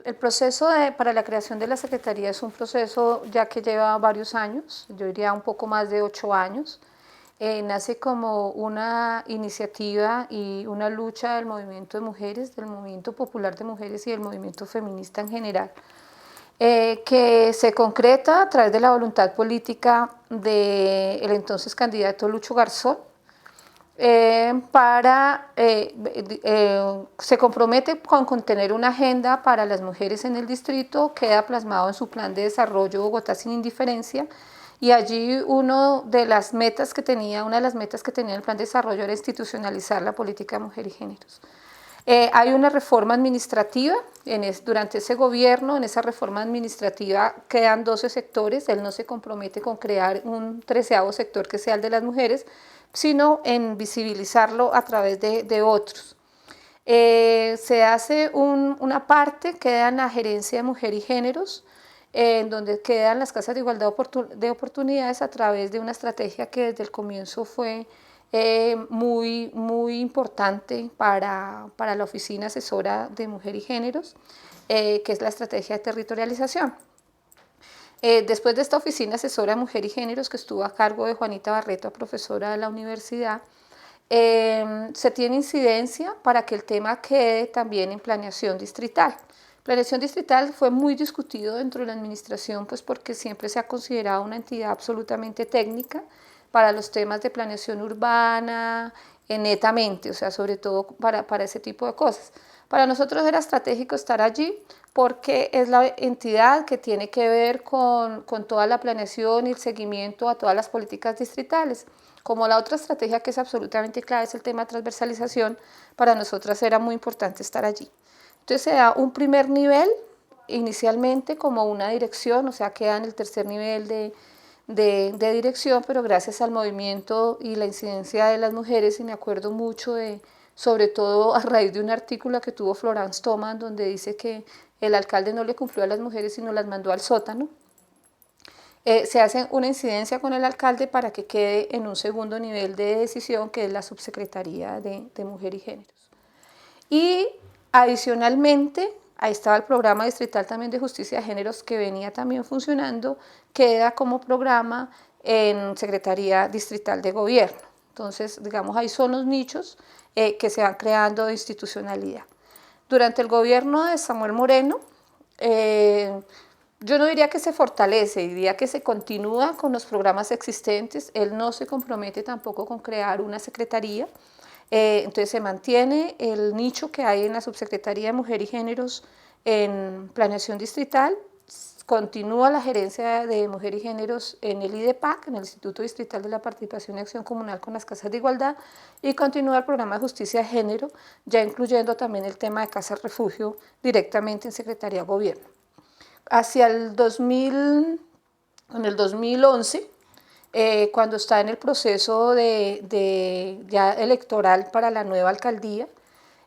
El proceso para la creación de la Secretaría es un proceso ya que lleva varios años, yo diría un poco más de 8 años. Nace como una iniciativa y una lucha del movimiento de mujeres, del movimiento popular de mujeres y del movimiento feminista en general, que se concreta a través de la voluntad política del entonces candidato Lucho Garzón, se compromete con tener una agenda para las mujeres en el distrito, queda plasmado en su plan de desarrollo Bogotá sin indiferencia, y allí una de las metas que tenía el plan de desarrollo era institucionalizar la política de mujer y géneros. Hay una reforma administrativa durante ese gobierno. En esa reforma administrativa quedan 12 sectores. Él no se compromete con crear un 13º sector que sea el de las mujeres, sino en visibilizarlo a través de otros. Se hace una parte, queda en la gerencia de mujer y géneros, en donde quedan las casas de igualdad de oportunidades a través de una estrategia que desde el comienzo fue muy importante para la Oficina Asesora de Mujer y Géneros, que es la estrategia de territorialización. Después de esta Oficina Asesora de Mujer y Géneros, que estuvo a cargo de Juanita Barreto, profesora de la universidad, se tiene incidencia para que el tema quede también en planeación distrital. Planeación distrital fue muy discutido dentro de la administración, pues porque siempre se ha considerado una entidad absolutamente técnica para los temas de planeación urbana, netamente, o sea, sobre todo para ese tipo de cosas. Para nosotros era estratégico estar allí porque es la entidad que tiene que ver con toda la planeación y el seguimiento a todas las políticas distritales. Como la otra estrategia que es absolutamente clave es el tema de transversalización, para nosotras era muy importante estar allí. Entonces se da un primer nivel, inicialmente como una dirección, o sea, queda en el tercer nivel de dirección, pero gracias al movimiento y la incidencia de las mujeres, y me acuerdo mucho sobre todo a raíz de un artículo que tuvo Florence Thomas, donde dice que el alcalde no le cumplió a las mujeres, sino las mandó al sótano. Se hace una incidencia con el alcalde para que quede en un segundo nivel de decisión, que es la Subsecretaría de Mujer y Géneros. Y adicionalmente, ahí estaba el programa distrital también de justicia de géneros, que venía también funcionando, queda como programa en Secretaría Distrital de Gobierno. Entonces, digamos, ahí son los nichos que se van creando de institucionalidad. Durante el gobierno de Samuel Moreno, yo no diría que se fortalece, diría que se continúa con los programas existentes. Él no se compromete tampoco con crear una secretaría. Entonces se mantiene el nicho que hay en la Subsecretaría de Mujer y Géneros en planeación distrital, continúa la gerencia de Mujer y Géneros en el IDEPAC, en el Instituto Distrital de la Participación y Acción Comunal con las Casas de Igualdad, y continúa el programa de Justicia de Género, ya incluyendo también el tema de Casas Refugio directamente en Secretaría de Gobierno. Hacia el 2011, cuando está en el proceso ya electoral para la nueva alcaldía,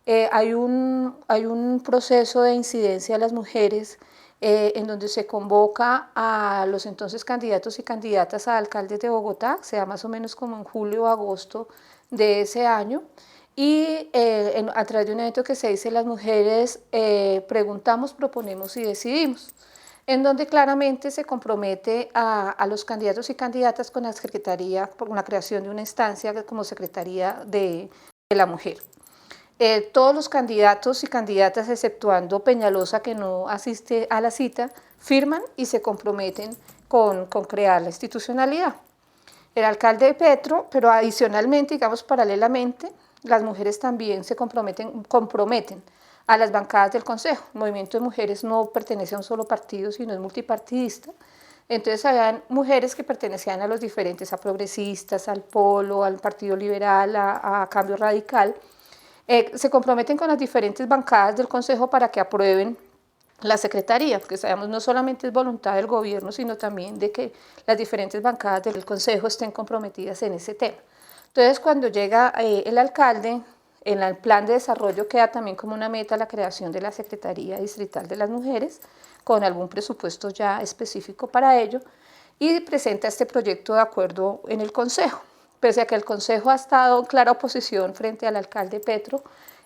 hay un proceso de incidencia de las mujeres en donde se convoca a los entonces candidatos y candidatas a alcaldes de Bogotá, sea más o menos como en julio o agosto de ese año, y a través de un evento que se dice Las Mujeres preguntamos, proponemos y decidimos, en donde claramente se compromete a los candidatos y candidatas con la Secretaría, por la creación de una instancia como Secretaría de la Mujer. Todos los candidatos y candidatas, exceptuando Peñalosa, que no asiste a la cita, firman y se comprometen con crear la institucionalidad. El alcalde Petro, pero adicionalmente, digamos paralelamente, las mujeres también se comprometen a las bancadas del Consejo. El movimiento de mujeres no pertenece a un solo partido, sino es multipartidista. Entonces habían mujeres que pertenecían a los diferentes, a Progresistas, al Polo, al Partido Liberal, a Cambio Radical. Se comprometen con las diferentes bancadas del Consejo para que aprueben la Secretaría, porque sabemos no solamente es voluntad del gobierno, sino también de que las diferentes bancadas del Consejo estén comprometidas en ese tema. Entonces, cuando llega el alcalde, en el plan de desarrollo queda también como una meta la creación de la Secretaría Distrital de las Mujeres, con algún presupuesto ya específico para ello, y presenta este proyecto de acuerdo en el Consejo. Pese a que el Consejo ha estado en clara oposición frente al alcalde Petro,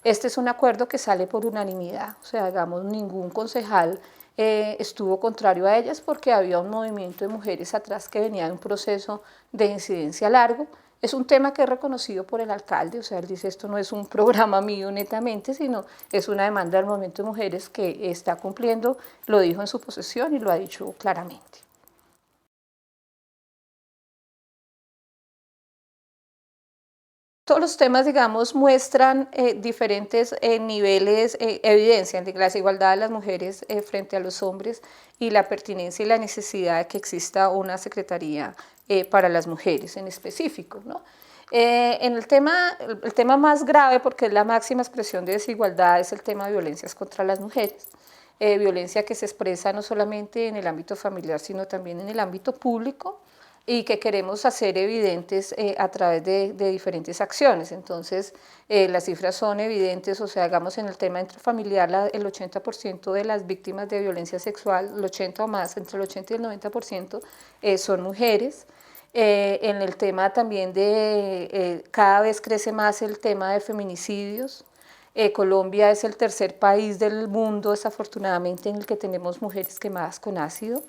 Este es un acuerdo que sale por unanimidad, o sea, digamos, ningún concejal estuvo contrario a ellas porque había un movimiento de mujeres atrás que venía de un proceso de incidencia largo. Es un tema que es reconocido por el alcalde, o sea, él dice esto no es un programa mío netamente, sino es una demanda del movimiento de mujeres que está cumpliendo, lo dijo en su posesión y lo ha dicho claramente. Todos los temas, digamos, muestran diferentes niveles, evidencian de la desigualdad de las mujeres frente a los hombres y la pertinencia y la necesidad de que exista una secretaría para las mujeres en específico, ¿no? En el tema más grave, porque es la máxima expresión de desigualdad, es el tema de violencias contra las mujeres. Violencia que se expresa no solamente en el ámbito familiar, sino también en el ámbito público, y que queremos hacer evidentes a través de diferentes acciones. Entonces, las cifras son evidentes, o sea, hagamos en el tema intrafamiliar, el 80% de las víctimas de violencia sexual, el 80 o más, entre el 80 y el 90% son mujeres. En el tema también cada vez crece más el tema de feminicidios. Colombia es el tercer país del mundo, desafortunadamente, en el que tenemos mujeres quemadas con ácido.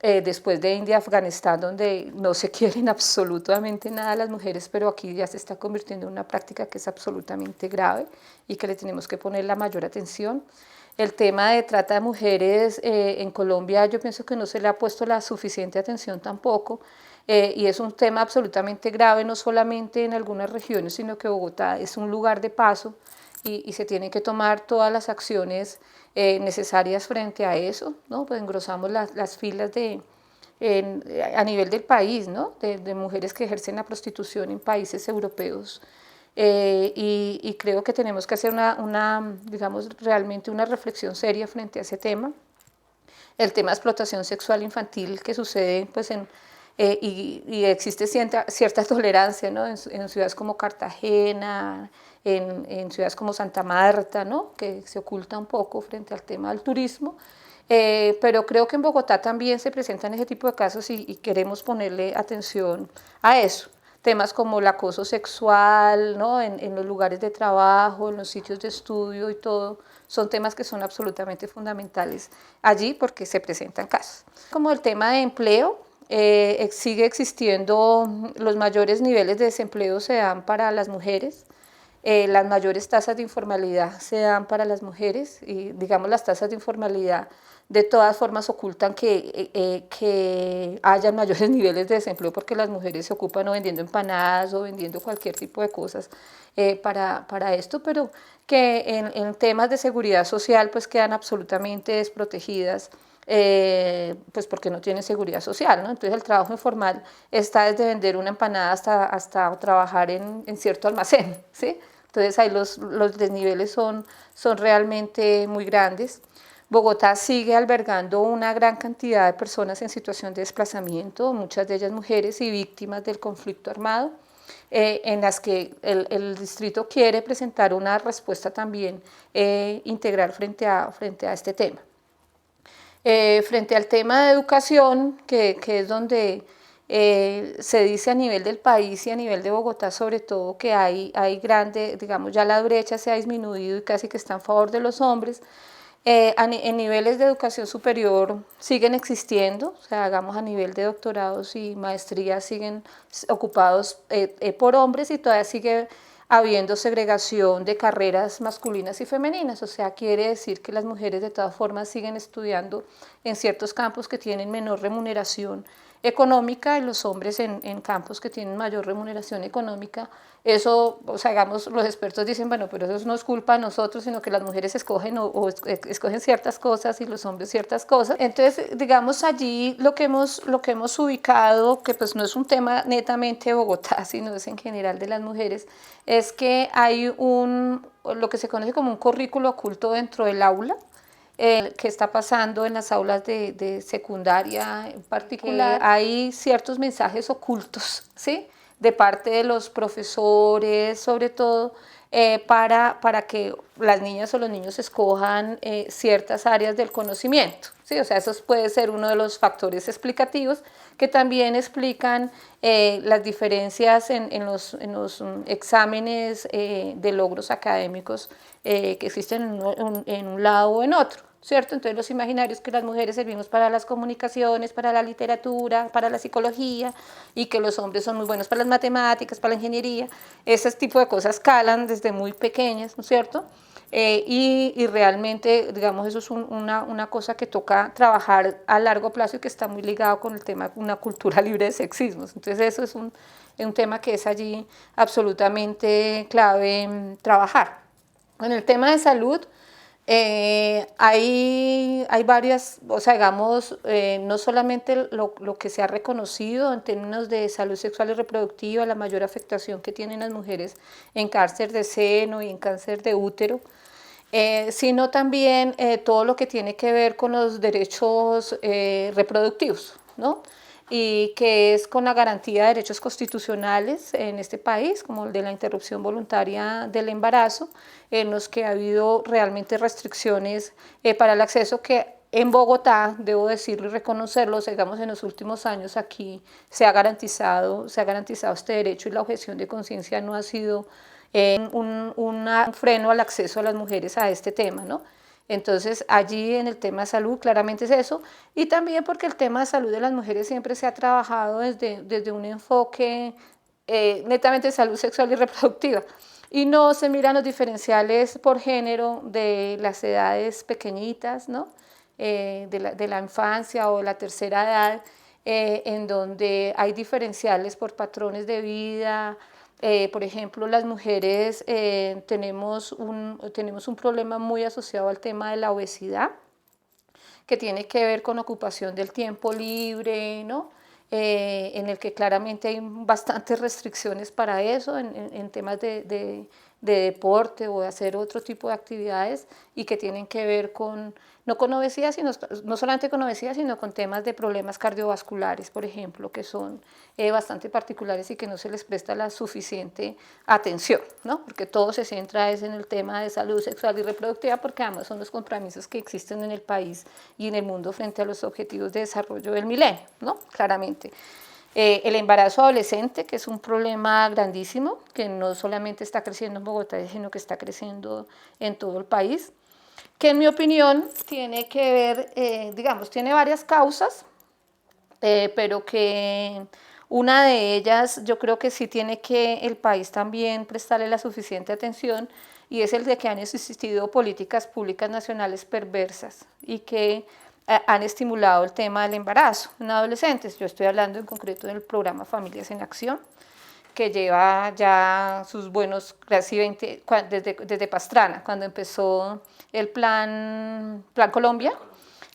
Después de India, Afganistán, donde no se quieren absolutamente nada a las mujeres, pero aquí ya se está convirtiendo en una práctica que es absolutamente grave y que le tenemos que poner la mayor atención. El tema de trata de mujeres en Colombia yo pienso que no se le ha puesto la suficiente atención tampoco, y es un tema absolutamente grave, no solamente en algunas regiones, sino que Bogotá es un lugar de paso y se tienen que tomar todas las acciones necesarias frente a eso, ¿no? Pues engrosamos las filas a nivel del país, ¿no? De mujeres que ejercen la prostitución en países europeos. Y creo que tenemos que hacer digamos, realmente una reflexión seria frente a ese tema. El tema de explotación sexual infantil que sucede pues y existe cierta tolerancia, ¿no? En ciudades como Cartagena, en ciudades como Santa Marta, ¿no? Que se oculta un poco frente al tema del turismo, pero creo que en Bogotá también se presentan ese tipo de casos y queremos ponerle atención a eso. Temas como el acoso sexual, ¿no? En los lugares de trabajo, en los sitios de estudio y todo, son temas que son absolutamente fundamentales allí porque se presentan casos. Como el tema de empleo, sigue existiendo, los mayores niveles de desempleo se dan para las mujeres, las mayores tasas de informalidad se dan para las mujeres y digamos las tasas de informalidad de todas formas ocultan que haya mayores niveles de desempleo porque las mujeres se ocupan o vendiendo empanadas o vendiendo cualquier tipo de cosas para esto, pero que en temas de seguridad social pues quedan absolutamente desprotegidas. Pues porque no tienen seguridad social, ¿no? Entonces el trabajo informal está desde vender una empanada hasta trabajar en cierto almacén, ¿sí? Entonces ahí los desniveles son realmente muy grandes. Bogotá sigue albergando una gran cantidad de personas en situación de desplazamiento, muchas de ellas mujeres y víctimas del conflicto armado, en las que el distrito quiere presentar una respuesta también integral frente a este tema. Frente al tema de educación, que es donde se dice a nivel del país y a nivel de Bogotá sobre todo que hay grande, digamos ya la brecha se ha disminuido y casi que está en favor de los hombres, en niveles de educación superior siguen existiendo, o sea, hagamos a nivel de doctorados y maestrías siguen ocupados por hombres y todavía sigue habiendo segregación de carreras masculinas y femeninas, o sea, quiere decir que las mujeres de todas formas siguen estudiando en ciertos campos que tienen menor remuneración económica y los hombres en campos que tienen mayor remuneración económica. Eso, o sea, digamos, los expertos dicen, bueno, pero eso no es culpa de nosotros, sino que las mujeres escogen escogen ciertas cosas y los hombres ciertas cosas. Entonces, digamos, allí lo que hemos ubicado, que pues no es un tema netamente de Bogotá, sino es en general de las mujeres, es que hay lo que se conoce como un currículo oculto dentro del aula, que está pasando en las aulas de secundaria en particular. Hay ciertos mensajes ocultos, ¿sí? de parte de los profesores, sobre todo, para que las niñas o los niños escojan ciertas áreas del conocimiento. ¿Sí? O sea, eso puede ser uno de los factores explicativos que también explican las diferencias en los exámenes de logros académicos que existen en un lado o en otro, ¿cierto? Entonces los imaginarios que las mujeres servimos para las comunicaciones, para la literatura, para la psicología, y que los hombres son muy buenos para las matemáticas, para la ingeniería, ese tipo de cosas calan desde muy pequeñas, ¿no es cierto? Y realmente, digamos, eso es una cosa que toca trabajar a largo plazo y que está muy ligado con el tema de una cultura libre de sexismos. Entonces eso es un tema que es allí absolutamente clave trabajar. En el tema de salud, hay varias, o sea, digamos, no solamente lo que se ha reconocido en términos de salud sexual y reproductiva, la mayor afectación que tienen las mujeres en cáncer de seno y en cáncer de útero, sino también todo lo que tiene que ver con los derechos reproductivos, ¿no? Y que es con la garantía de derechos constitucionales en este país, como el de la interrupción voluntaria del embarazo, en los que ha habido realmente restricciones para el acceso que en Bogotá, debo decirlo y reconocerlo, digamos, en los últimos años aquí se ha garantizado este derecho y la objeción de conciencia no ha sido un freno al acceso a las mujeres a este tema, ¿no? Entonces, allí en el tema de salud claramente es eso, y también porque el tema de salud de las mujeres siempre se ha trabajado desde un enfoque netamente de salud sexual y reproductiva, y no se miran los diferenciales por género de las edades pequeñitas, ¿no? De la infancia o de la tercera edad, en donde hay diferenciales por patrones de vida. Por ejemplo, las mujeres tenemos un problema muy asociado al tema de la obesidad, que tiene que ver con ocupación del tiempo libre, ¿no? En el que claramente hay bastantes restricciones para eso, en temas de deporte o de hacer otro tipo de actividades, y que tienen que ver no con obesidad, no solamente con obesidad, sino con temas de problemas cardiovasculares, por ejemplo, que son bastante particulares y que no se les presta la suficiente atención, ¿no? Porque todo se centra en el tema de salud sexual y reproductiva, porque además son los compromisos que existen en el país y en el mundo frente a los objetivos de desarrollo del milenio, ¿no? Claramente. El embarazo adolescente, que es un problema grandísimo, que no solamente está creciendo en Bogotá, sino que está creciendo en todo el país, que en mi opinión tiene que ver, digamos, tiene varias causas, pero que una de ellas yo creo que sí tiene que el país también prestarle la suficiente atención, y es el de que han existido políticas públicas nacionales perversas y que han estimulado el tema del embarazo en adolescentes. Yo estoy hablando en concreto del programa Familias en Acción, que lleva ya sus buenos casi 20, desde Pastrana, cuando empezó el Plan Colombia.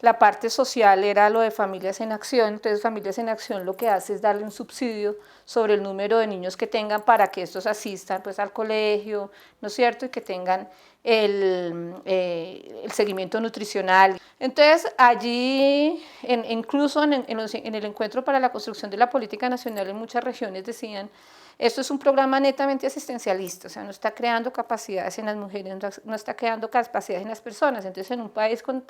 La parte social era lo de Familias en Acción. Entonces Familias en Acción lo que hace es darle un subsidio sobre el número de niños que tengan para que estos asistan pues al colegio, ¿no es cierto? Y que tengan el seguimiento nutricional. Entonces allí, incluso en el encuentro para la construcción de la política nacional, en muchas regiones decían: esto es un programa netamente asistencialista, o sea, no está creando capacidades en las mujeres, no está creando capacidades en las personas. Entonces, en un país con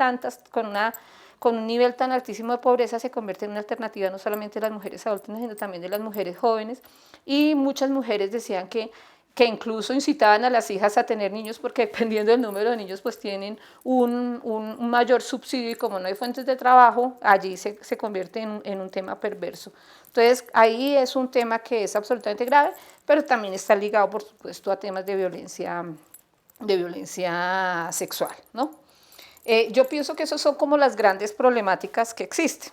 un nivel tan altísimo de pobreza, se convierte en una alternativa no solamente de las mujeres adultas, sino también de las mujeres jóvenes. Y muchas mujeres decían que incluso incitaban a las hijas a tener niños, porque dependiendo del número de niños, pues tienen un mayor subsidio, y como no hay fuentes de trabajo, allí se convierte en un tema perverso. Entonces, ahí es un tema que es absolutamente grave, pero también está ligado, por supuesto, a temas de violencia sexual, ¿no? Yo pienso que esas son como las grandes problemáticas que existen.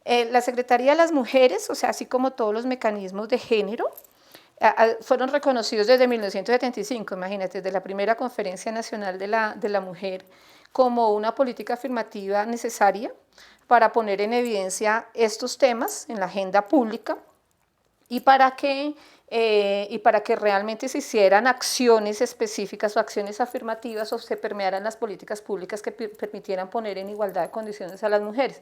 La Secretaría de las Mujeres, o sea, así como todos los mecanismos de género, fueron reconocidos desde 1975, imagínate, desde la primera Conferencia Nacional de la Mujer, como una política afirmativa necesaria para poner en evidencia estos temas en la agenda pública, y para que realmente se hicieran acciones específicas o acciones afirmativas, o se permearan las políticas públicas que permitieran poner en igualdad de condiciones a las mujeres.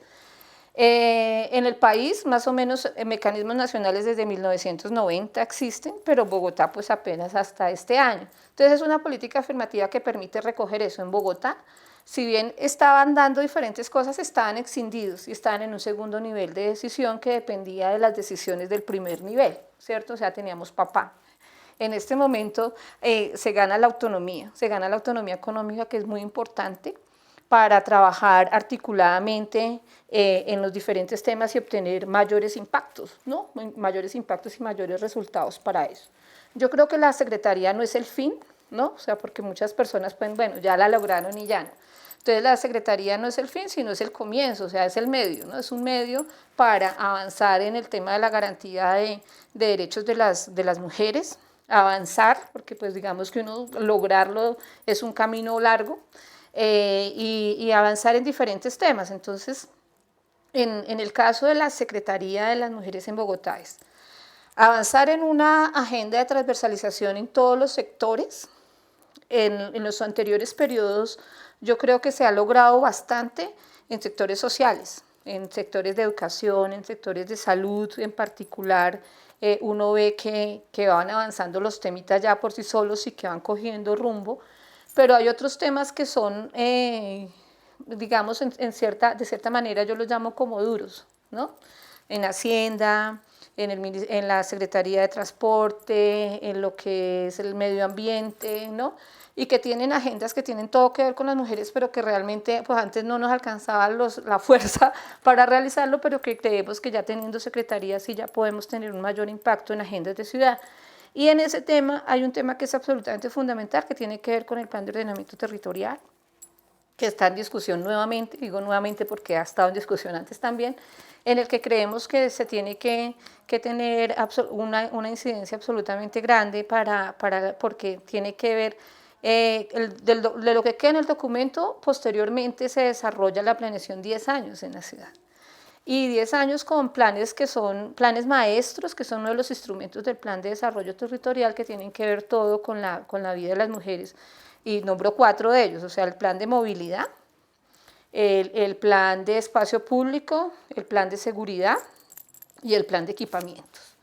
En el país, más o menos, mecanismos nacionales desde 1990 existen, pero Bogotá pues apenas hasta este año. Entonces es una política afirmativa que permite recoger eso. En Bogotá, si bien estaban dando diferentes cosas, estaban excindidos y estaban en un segundo nivel de decisión que dependía de las decisiones del primer nivel, ¿cierto? O sea, teníamos papá. En este momento se gana la autonomía económica, que es muy importante para trabajar articuladamente en los diferentes temas y obtener mayores impactos, ¿no? Mayores impactos y mayores resultados para eso. Yo creo que la Secretaría no es el fin, ¿no? O sea, porque muchas personas pueden, bueno, ya la lograron y ya no. Entonces la Secretaría no es el fin, sino es el comienzo, o sea, es el medio, ¿no? Es un medio para avanzar en el tema de la garantía de derechos de las mujeres, avanzar, porque pues digamos que uno lograrlo es un camino largo, y avanzar en diferentes temas. Entonces, en el caso de la Secretaría de las Mujeres en Bogotá es avanzar en una agenda de transversalización en todos los sectores. En los anteriores periodos yo creo que se ha logrado bastante en sectores sociales, en sectores de educación, en sectores de salud en particular. Uno ve que van avanzando los temitas ya por sí solos y que van cogiendo rumbo, pero hay otros temas que son, digamos, de cierta manera yo los llamo como duros, ¿no? En Hacienda, en la Secretaría de Transporte, en lo que es el medio ambiente, ¿no? Y que tienen agendas que tienen todo que ver con las mujeres, pero que realmente pues antes no nos alcanzaba la fuerza para realizarlo, pero que creemos que ya teniendo secretarías sí ya podemos tener un mayor impacto en agendas de ciudad. Y en ese tema hay un tema que es absolutamente fundamental, que tiene que ver con el plan de ordenamiento territorial, que está en discusión nuevamente, digo nuevamente porque ha estado en discusión antes también, en el que creemos que se tiene que tener una incidencia absolutamente grande porque tiene que ver, de lo que queda en el documento, posteriormente se desarrolla la planeación 10 años en la ciudad. Y 10 años con planes que son planes maestros, que son uno de los instrumentos del plan de desarrollo territorial que tienen que ver todo con la vida de las mujeres. Y nombro 4 de ellos, o sea, el plan de movilidad, el plan de espacio público, el plan de seguridad y el plan de equipamientos,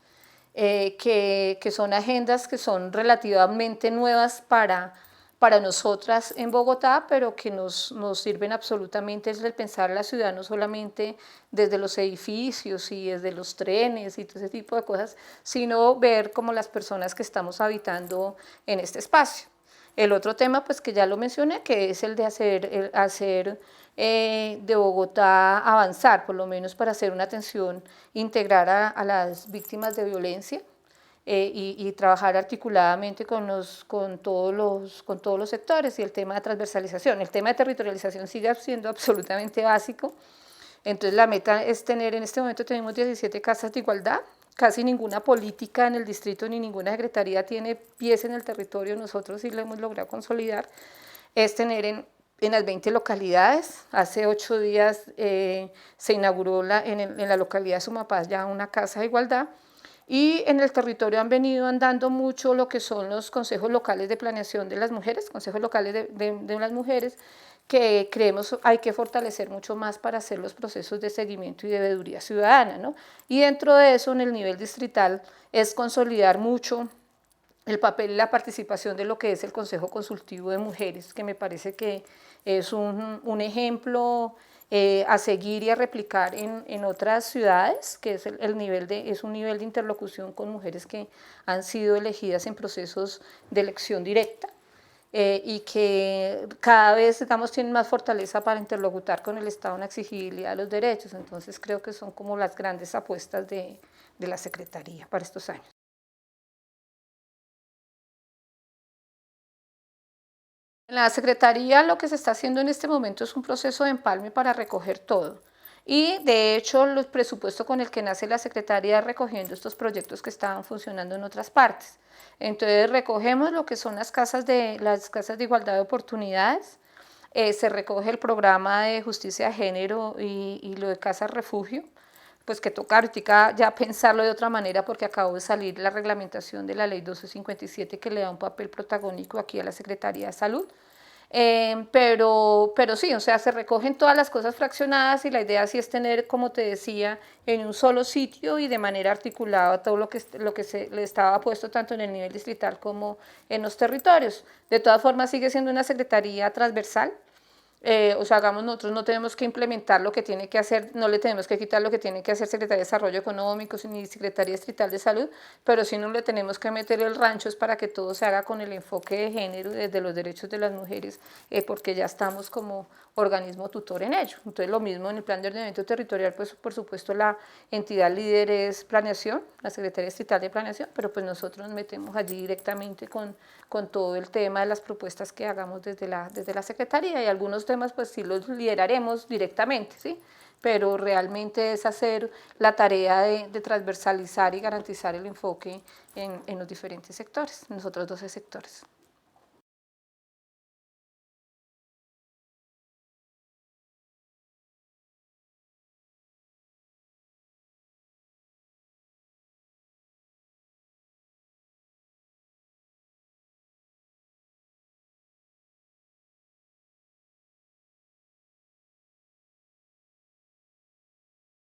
que son agendas que son relativamente nuevas para nosotras en Bogotá, pero que nos sirven absolutamente desde el pensar la ciudad, no solamente desde los edificios y desde los trenes y todo ese tipo de cosas, sino ver como las personas que estamos habitando en este espacio. El otro tema, pues que ya lo mencioné, que es el de hacer de Bogotá avanzar, por lo menos para hacer una atención integral a las víctimas de violencia, y trabajar articuladamente con todos los sectores, y el tema de transversalización. El tema de territorialización sigue siendo absolutamente básico. Entonces la meta es tener, en este momento tenemos 17 casas de igualdad, casi ninguna política en el distrito ni ninguna secretaría tiene pies en el territorio, nosotros sí lo hemos logrado consolidar, es tener en las 20 localidades. Hace 8 días se inauguró en la localidad de Sumapaz ya una casa de igualdad, y en el territorio han venido andando mucho lo que son los consejos locales de planeación de las mujeres, consejos locales de las mujeres, que creemos hay que fortalecer mucho más para hacer los procesos de seguimiento y de veeduría ciudadana, ¿no? Y dentro de eso, en el nivel distrital, es consolidar mucho el papel y la participación de lo que es el Consejo Consultivo de Mujeres, que me parece que es un ejemplo a seguir y a replicar en otras ciudades, que es es un nivel de interlocución con mujeres que han sido elegidas en procesos de elección directa, y que cada vez, digamos, tienen más fortaleza para interlocutar con el Estado en la exigibilidad de los derechos. Entonces creo que son como las grandes apuestas de la Secretaría para estos años. En la Secretaría lo que se está haciendo en este momento es un proceso de empalme para recoger todo. Y de hecho el presupuesto con el que nace la Secretaría recogiendo estos proyectos que estaban funcionando en otras partes. Entonces recogemos lo que son las casas de igualdad de oportunidades, se recoge el programa de justicia de género y lo de casas refugio, pues que toca ahorita ya pensarlo de otra manera porque acabó de salir la reglamentación de la ley 1257 que le da un papel protagónico aquí a la Secretaría de Salud. Pero sí, o sea, se recogen todas las cosas fraccionadas y la idea sí es tener, como te decía, en un solo sitio y de manera articulada todo lo que se le estaba puesto tanto en el nivel distrital como en los territorios. De todas formas, sigue siendo una secretaría transversal. O sea, hagamos, nosotros no tenemos que implementar lo que tiene que hacer, no le tenemos que quitar lo que tiene que hacer Secretaría de Desarrollo Económico ni Secretaría Distrital de Salud, pero sí no le tenemos que meter el rancho es para que todo se haga con el enfoque de género, desde los derechos de las mujeres, porque ya estamos como organismo tutor en ello. Entonces, lo mismo en el plan de ordenamiento territorial, pues por supuesto la entidad líder es planeación, la Secretaría Distrital de Planeación, pero pues nosotros nos metemos allí directamente con todo el tema de las propuestas que hagamos desde la Secretaría, y algunos temas pues sí los lideraremos directamente, ¿sí? Pero realmente es hacer la tarea de transversalizar y garantizar el enfoque en los diferentes sectores, en los otros 12 sectores.